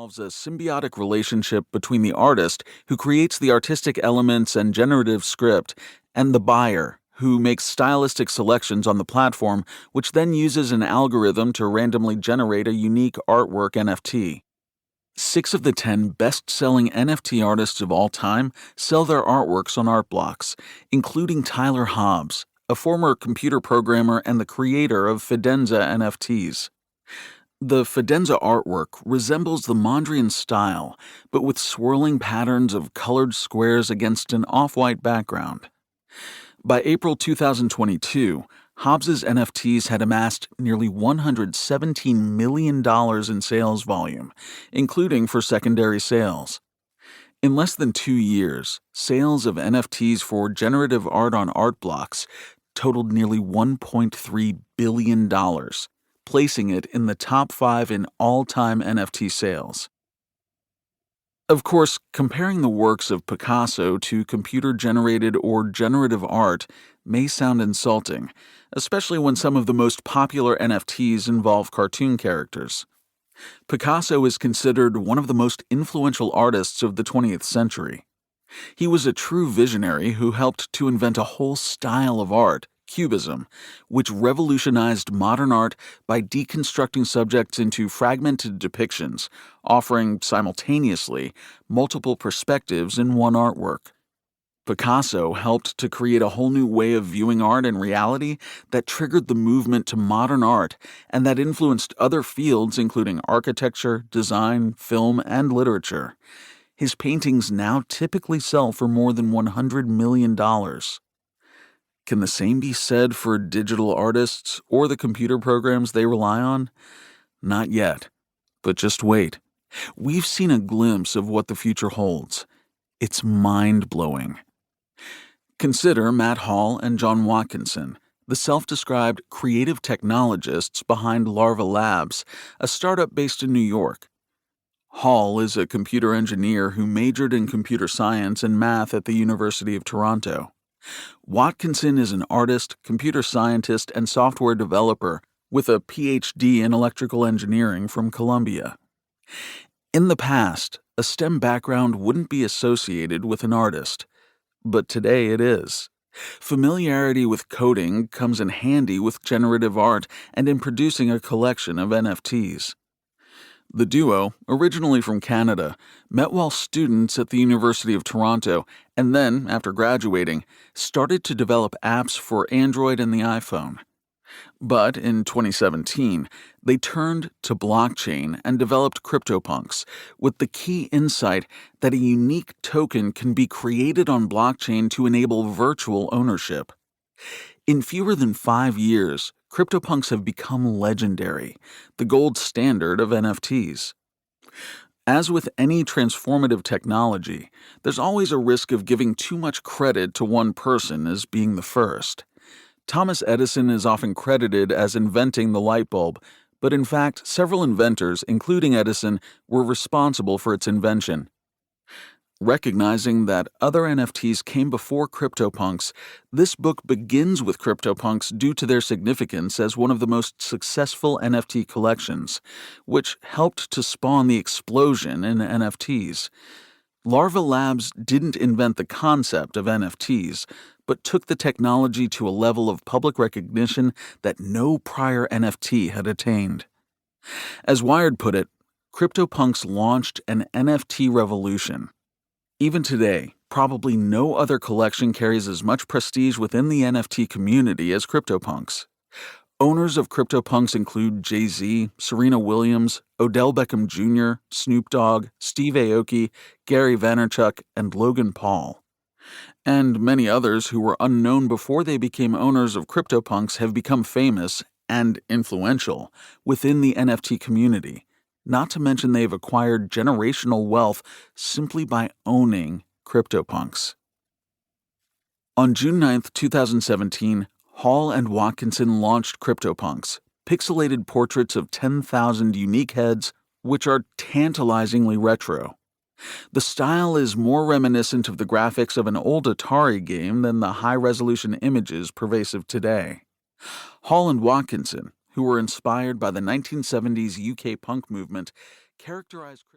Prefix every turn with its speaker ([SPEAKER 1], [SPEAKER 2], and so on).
[SPEAKER 1] involves a symbiotic relationship between the artist, who creates the artistic elements and generative script, and the buyer, who makes stylistic selections on the platform, which then uses an algorithm to randomly generate a unique artwork NFT. 6 of the 10 best-selling NFT artists of all time sell their artworks on art blocks, including Tyler Hobbs, a former computer programmer and the creator of Fidenza NFTs. The Fidenza artwork resembles the Mondrian style, but with swirling patterns of colored squares against an off-white background. By April 2022, Hobbs's NFTs had amassed nearly $117 million in sales volume, including for secondary sales. In less than 2 years, sales of NFTs for generative art on art blocks totaled nearly $1.3 billion, placing it in the top 5 in all-time NFT sales. Of course, comparing the works of Picasso to computer-generated or generative art may sound insulting, especially when some of the most popular NFTs involve cartoon characters. Picasso is considered one of the most influential artists of the 20th century. He was a true visionary who helped to invent a whole style of art, Cubism, which revolutionized modern art by deconstructing subjects into fragmented depictions, offering, simultaneously, multiple perspectives in one artwork. Picasso helped to create a whole new way of viewing art and reality that triggered the movement to modern art and that influenced other fields including architecture, design, film, and literature. His paintings now typically sell for more than $100 million. Can the same be said for digital artists or the computer programs they rely on? Not yet. But just wait. We've seen a glimpse of what the future holds. It's mind-blowing. Consider Matt Hall and John Watkinson, the self-described creative technologists behind Larva Labs, a startup based in New York. Hall is a computer engineer who majored in computer science and math at the University of Toronto. Watkinson is an artist, computer scientist, and software developer with a PhD in electrical engineering from Columbia. In the past, a STEM background wouldn't be associated with an artist, but today it is. Familiarity with coding comes in handy with generative art and in producing a collection of NFTs. The duo, originally from Canada, met while students at the University of Toronto and then, after graduating, started to develop apps for Android and the iPhone. But in 2017, they turned to blockchain and developed CryptoPunks, with the key insight that a unique token can be created on blockchain to enable virtual ownership. In fewer than 5 years, CryptoPunks have become legendary, the gold standard of NFTs. As with any transformative technology, there's always a risk of giving too much credit to one person as being the first. Thomas Edison is often credited as inventing the light bulb, but in fact, several inventors, including Edison, were responsible for its invention. Recognizing that other NFTs came before CryptoPunks, this book begins with CryptoPunks due to their significance as one of the most successful NFT collections, which helped to spawn the explosion in NFTs. Larva Labs didn't invent the concept of NFTs, but took the technology to a level of public recognition that no prior NFT had attained. As Wired put it, CryptoPunks launched an NFT revolution. Even today, probably no other collection carries as much prestige within the NFT community as CryptoPunks. Owners of CryptoPunks include Jay-Z, Serena Williams, Odell Beckham Jr., Snoop Dogg, Steve Aoki, Gary Vaynerchuk, and Logan Paul. And many others who were unknown before they became owners of CryptoPunks have become famous and influential within the NFT community. Not to mention they've acquired generational wealth simply by owning CryptoPunks. On June 9, 2017, Hall and Watkinson launched CryptoPunks, pixelated portraits of 10,000 unique heads, which are tantalizingly retro. The style is more reminiscent of the graphics of an old Atari game than the high-resolution images pervasive today. Hall and Watkinson, who were inspired by the 1970s UK punk movement, characterized